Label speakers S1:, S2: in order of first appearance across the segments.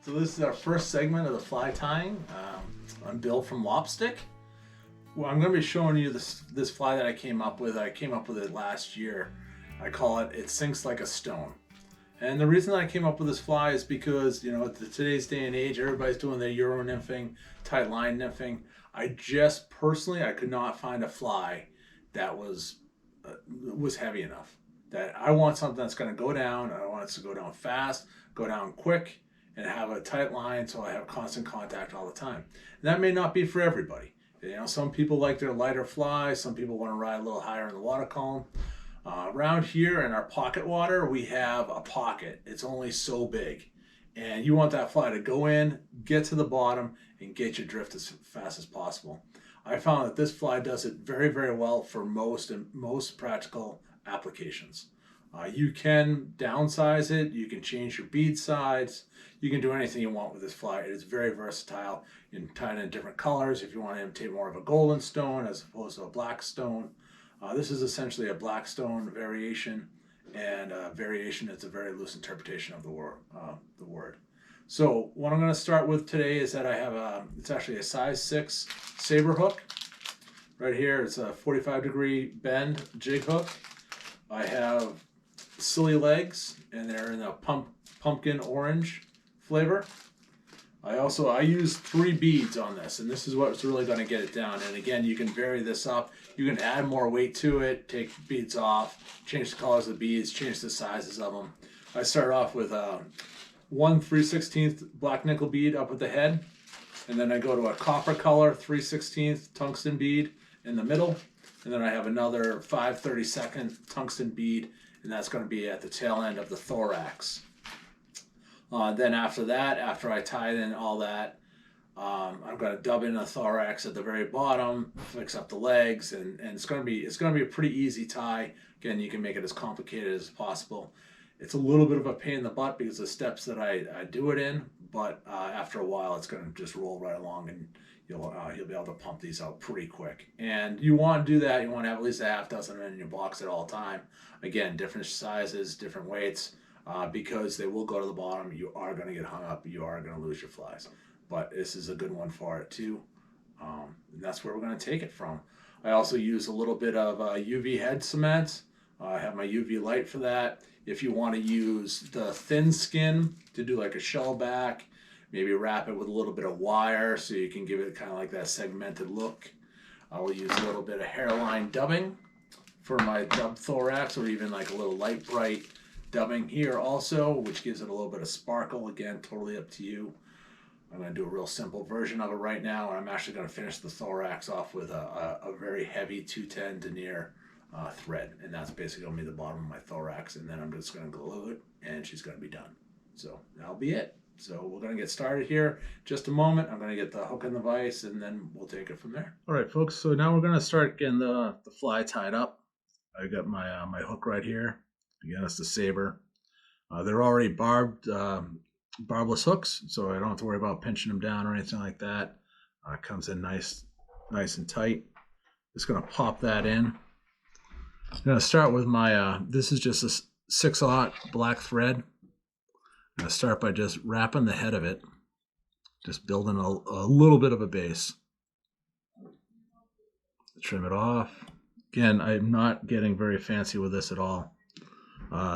S1: So this is our first segment of the fly tying. I'm Bill from Lopstick. Well, I'm going to be showing you this fly that I came up with. I came up with it last year. I call it "It Sinks Like a Stone." And the reason I came up with this fly is because, today's day and age, everybody's doing their Euro nymphing, tight line nymphing. I could not find a fly that was heavy enough. That I want something that's going to go down. I want it to go down fast, go down quick, and have a tight line so I have constant contact all the time. And that may not be for everybody. Some people like their lighter flies. Some people want to ride a little higher in the water column. Around here in our pocket water, we have a pocket. It's only so big. And you want that fly to go in, get to the bottom, and get your drift as fast as possible. I found that this fly does it very, very well for most practical applications. You can downsize it. You can change your bead size. You can do anything you want with this fly. It is very versatile. You can tie it in different colors if you want to imitate more of a golden stone as opposed to a black stone. This is essentially a black stone variation, and variation is a very loose interpretation of the word. So what I'm going to start with today is that I have it's actually a size 6 saber hook. Right here, it's a 45-degree bend jig hook. I have silly legs, and they're in a pumpkin orange flavor. I use 3 beads on this, and this is what's really going to get it down. And again, you can vary this up. You can add more weight to it, take beads off, change the colors of the beads, change the sizes of them. I start off with one 3/16 black nickel bead up at the head, and then I go to a copper color 3/16 tungsten bead in the middle, and then I have another 5/32 tungsten bead, and that's going to be at the tail end of the thorax. Then after that, after I tie in all that, I'm going to dub in the thorax at the very bottom, fix up the legs, and it's going to be a pretty easy tie. Again, you can make it as complicated as possible. It's a little bit of a pain in the butt because of the steps that I do it in, but after a while, it's going to just roll right along, and you'll be able to pump these out pretty quick. And you want to do that. You want to have at least a half dozen in your box at all time. Again, different sizes, different weights. Because they will go to the bottom. You are going to get hung up. You are going to lose your flies. But this is a good one for it too. And that's where we're going to take it from. I also use a little bit of UV head cement. I have my UV light for that. If you want to use the thin skin to do like a shell back, maybe wrap it with a little bit of wire so you can give it kind of like that segmented look. I will use a little bit of hairline dubbing for my dub thorax, or even like a little light bright dubbing here also, which gives it a little bit of sparkle. Again, totally up to you. I'm going to do a real simple version of it right now, and I'm actually going to finish the thorax off with a very heavy 210 denier thread, and that's basically going to be the bottom of my thorax, and then I'm just going to glue it, and she's going to be done. So that'll be it. So we're going to get started here. Just a moment. I'm going to get the hook in the vise, and then we'll take it from there. All right, folks. So now we're going to start getting the fly tied up. I got my my hook right here. Again, it's the saber. They're already barbless hooks, so I don't have to worry about pinching them down or anything like that. It comes in nice and tight. Just going to pop that in. I'm going to start with my, this is just a 6/0 black thread. I'm going to start by just wrapping the head of it, just building a little bit of a base. Trim it off. Again, I'm not getting very fancy with this at all.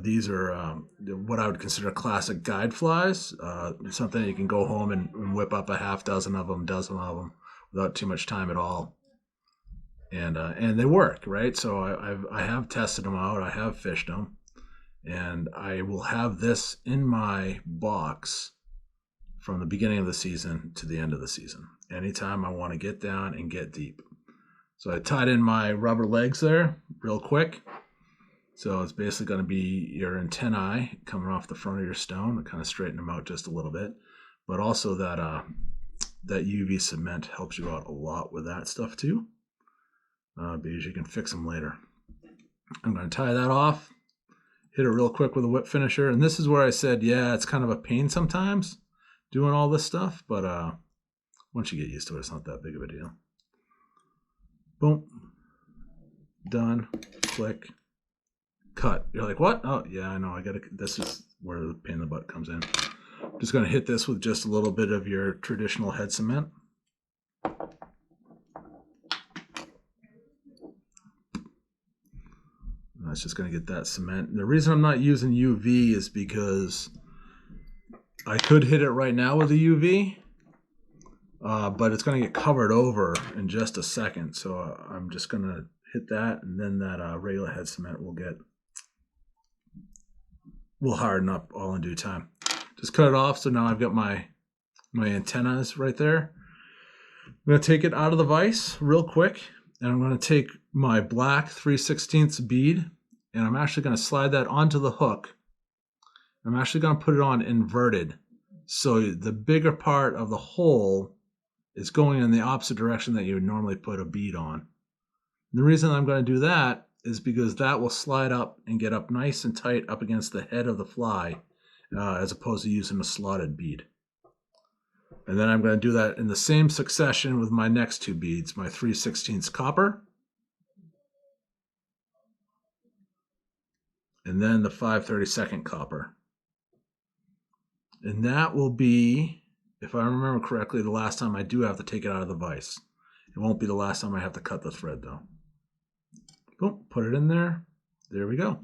S1: These are what I would consider classic guide flies. Something you can go home and whip up a half dozen of them, dozen of them, without too much time at all. And they work, right? So I have tested them out. I have fished them, and I will have this in my box from the beginning of the season to the end of the season. Anytime I want to get down and get deep. So I tied in my rubber legs there real quick. So it's basically going to be your antennae coming off the front of your stone and kind of straighten them out just a little bit. But also that UV cement helps you out a lot with that stuff too, because you can fix them later. I'm going to tie that off, hit it real quick with a whip finisher. And this is where I said, yeah, it's kind of a pain sometimes doing all this stuff. But once you get used to it, it's not that big of a deal. Boom. Done. Click. Cut. You're like, what? Oh, yeah, I know. This is where the pain in the butt comes in. Just going to hit this with just a little bit of your traditional head cement. That's just going to get that cement. And the reason I'm not using UV is because I could hit it right now with a UV, but it's going to get covered over in just a second. So I'm just going to hit that, and then that regular head cement will harden up all in due time. Just cut it off. So now I've got my antennas right there. I'm going to take it out of the vise real quick, and I'm going to take my black 3/16 bead, and I'm actually going to slide that onto the hook. I'm actually going to put it on inverted. So the bigger part of the hole is going in the opposite direction that you would normally put a bead on. And the reason I'm going to do that is because that will slide up and get up nice and tight up against the head of the fly, as opposed to using a slotted bead. And then I'm going to do that in the same succession with my next two beads, my 3/16 copper, and then the 5/32 copper. And that will be, if I remember correctly, the last time I do have to take it out of the vise. It won't be the last time I have to cut the thread, though. Boom, put it in there. There we go.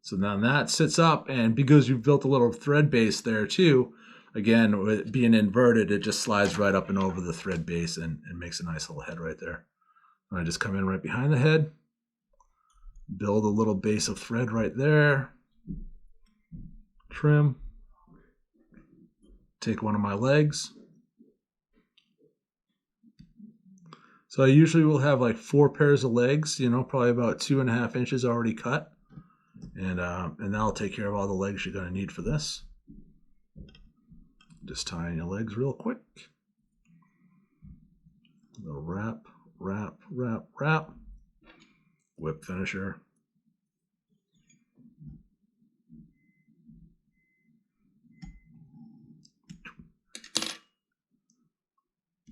S1: So now that sits up, and because you've built a little thread base there too, again, with it being inverted, it just slides right up and over the thread base and makes a nice little head right there. I just come in right behind the head, build a little base of thread right there, trim, take one of my legs. So I usually will have like 4 pairs of legs, probably about 2.5 inches already cut. And that'll take care of all the legs you're going to need for this. Just tying your legs real quick. A little wrap, wrap, wrap, wrap. Whip finisher.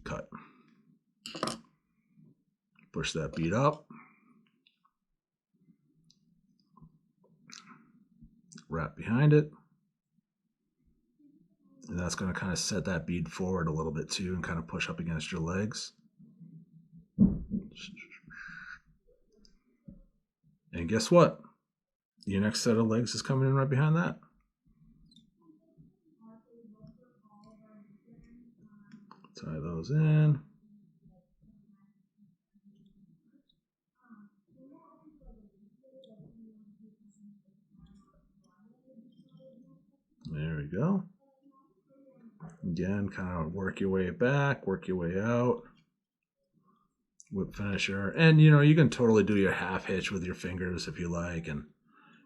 S1: Cut. Push that bead up. Wrap behind it. And that's going to kind of set that bead forward a little bit too and kind of push up against your legs. And guess what? Your next set of legs is coming in right behind that. Tie those in. There we go. Again, kind of work your way back, work your way out. Whip finisher. And you can totally do your half hitch with your fingers if you like. And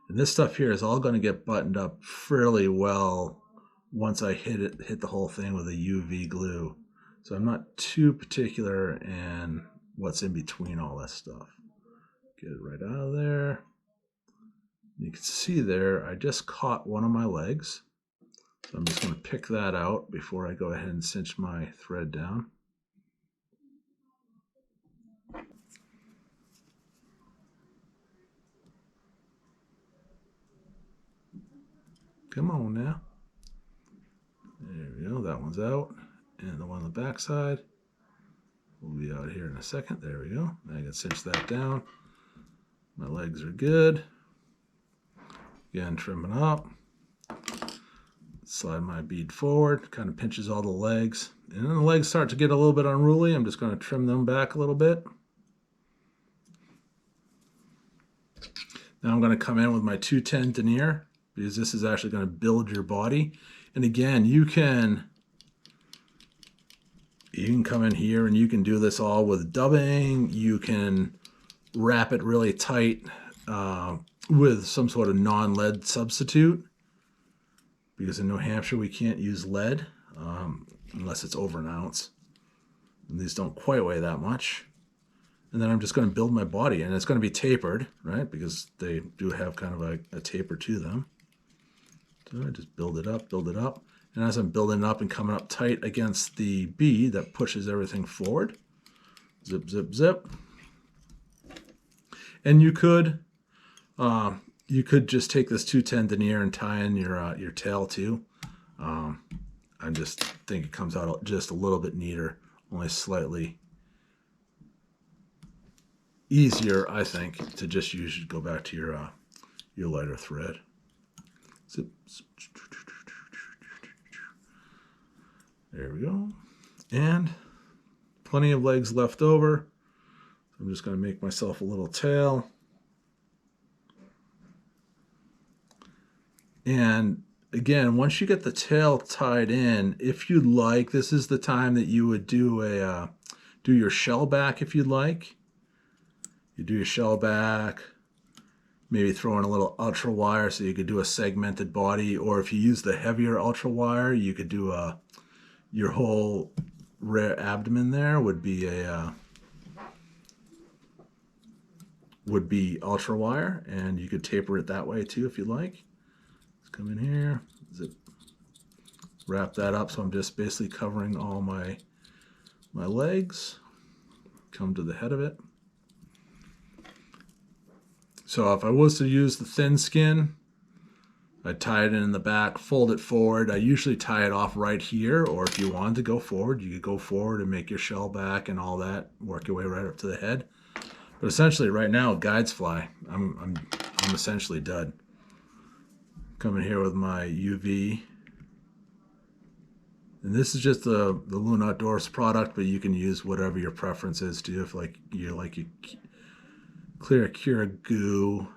S1: this stuff here is all going to get buttoned up fairly well once I hit the whole thing with a UV glue. So I'm not too particular in what's in between all that stuff. Get it right out of there. You can see there, I just caught one of my legs. So I'm just going to pick that out before I go ahead and cinch my thread down. Come on now. There we go. That one's out. And the one on the back side will be out here in a second. There we go. Now I can cinch that down. My legs are good. Again, trimming up. Slide my bead forward. Kind of pinches all the legs. And then the legs start to get a little bit unruly. I'm just going to trim them back a little bit. Now I'm going to come in with my 210 denier, because this is actually going to build your body. And again, you can come in here and you can do this all with dubbing. You can wrap it really tight with some sort of non-lead substitute, because in New Hampshire we can't use lead unless it's over 1 ounce. And these don't quite weigh that much. And then I'm just going to build my body, and it's going to be tapered, right? Because they do have kind of a taper to them. So I just build it up, build it up. And as I'm building it up and coming up tight against the bead that pushes everything forward, zip, zip, zip. And you could just take this 210 denier and tie in your tail too. I just think it comes out just a little bit neater, only slightly easier, I think, to just go back to your lighter thread. Zip. There we go. And plenty of legs left over. I'm just going to make myself a little tail. And again, once you get the tail tied in, if you'd like, this is the time that you would do your shell back if you'd like. You do your shell back, maybe throw in a little ultra wire so you could do a segmented body, or if you use the heavier ultra wire, you could do your whole rear abdomen there would be ultra wire, and you could taper it that way too if you'd like. Let's come in here, zip, wrap that up so I'm just basically covering all my legs. Come to the head of it. So if I was to use the thin skin, I'd tie it in the back, fold it forward. I usually tie it off right here, or if you wanted to go forward, you could go forward and make your shell back and all that, work your way right up to the head. But essentially right now, guides fly. I'm essentially done. Coming here with my UV. And this is just the Loon Outdoors product, but you can use whatever your preference is too. If you clear cure goo,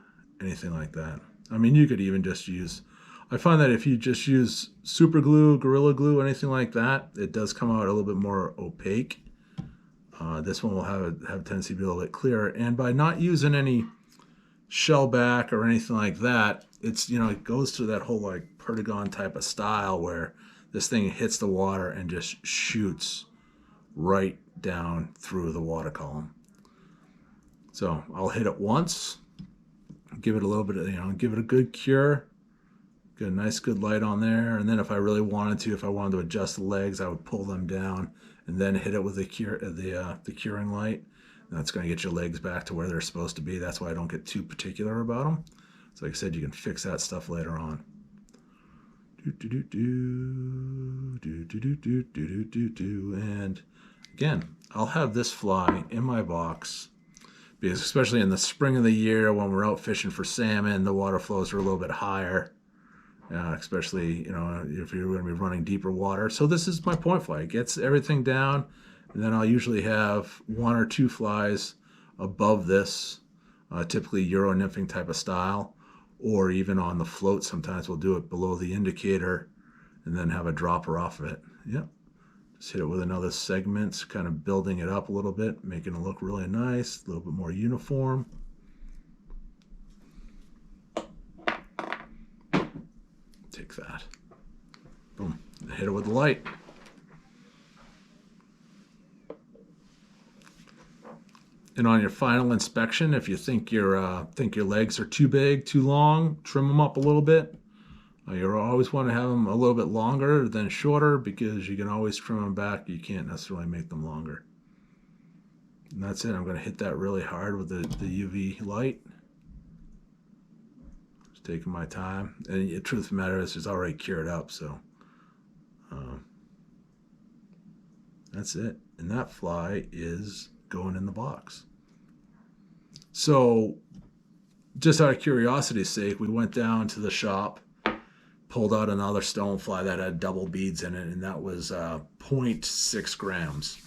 S1: anything like that. I mean, you could even just use, I find that if you just use super glue, Gorilla Glue, anything like that, it does come out a little bit more opaque. This one will have a tendency to be a little bit clearer. And by not using any shell back or anything like that, it goes to that whole like Perdigon type of style where this thing hits the water and just shoots right down through the water column. So I'll hit it once, give it a little bit of, give it a good cure, get a nice good light on there. And then if I really wanted to adjust the legs, I would pull them down and then hit it with the curing light. And that's going to get your legs back to where they're supposed to be. That's why I don't get too particular about them. So like I said, you can fix that stuff later on. And again, I'll have this fly in my box because especially in the spring of the year when we're out fishing for salmon, the water flows are a little bit higher, especially if you're going to be running deeper water. So this is my point fly. It gets everything down, and then I'll usually have one or two flies above this, typically Euro nymphing type of style, or even on the float. Sometimes we'll do it below the indicator and then have a dropper off of it. Yep. Just hit it with another segment, kind of building it up a little bit, making it look really nice, a little bit more uniform. Take that. Boom. Hit it with the light. And on your final inspection, if you think your legs are too big, too long, trim them up a little bit. You always want to have them a little bit longer than shorter because you can always trim them back. You can't necessarily make them longer. And that's it. I'm going to hit that really hard with the UV light. Just taking my time. And the truth of the matter is it's already cured up. So that's it. And that fly is going in the box. So just out of curiosity's sake, we went down to the shop, pulled out another stone fly that had double beads in it, and that was 0.6 grams.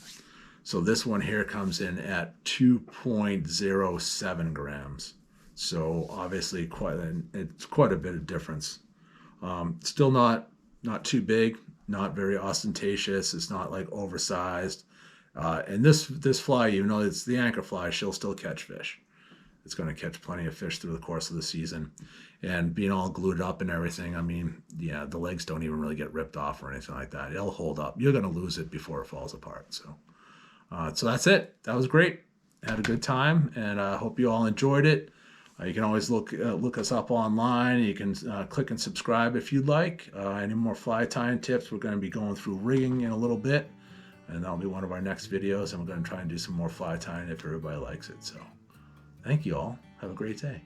S1: So this one here comes in at 2.07 grams. So obviously it's quite a bit of difference. Still not too big, not very ostentatious. It's not like oversized. And this fly, even though it's the anchor fly, she'll still catch fish. It's going to catch plenty of fish through the course of the season. And being all glued up and everything, I mean, yeah, the legs don't even really get ripped off or anything like that. It'll hold up. You're going to lose it before it falls apart. So that's it. That was great. Had a good time, and I hope you all enjoyed it. You can always look us up online. You can click and subscribe if you'd like. Any more fly tying tips? We're going to be going through rigging in a little bit, and that'll be one of our next videos, and we're going to try and do some more fly tying if everybody likes it. So thank you all. Have a great day.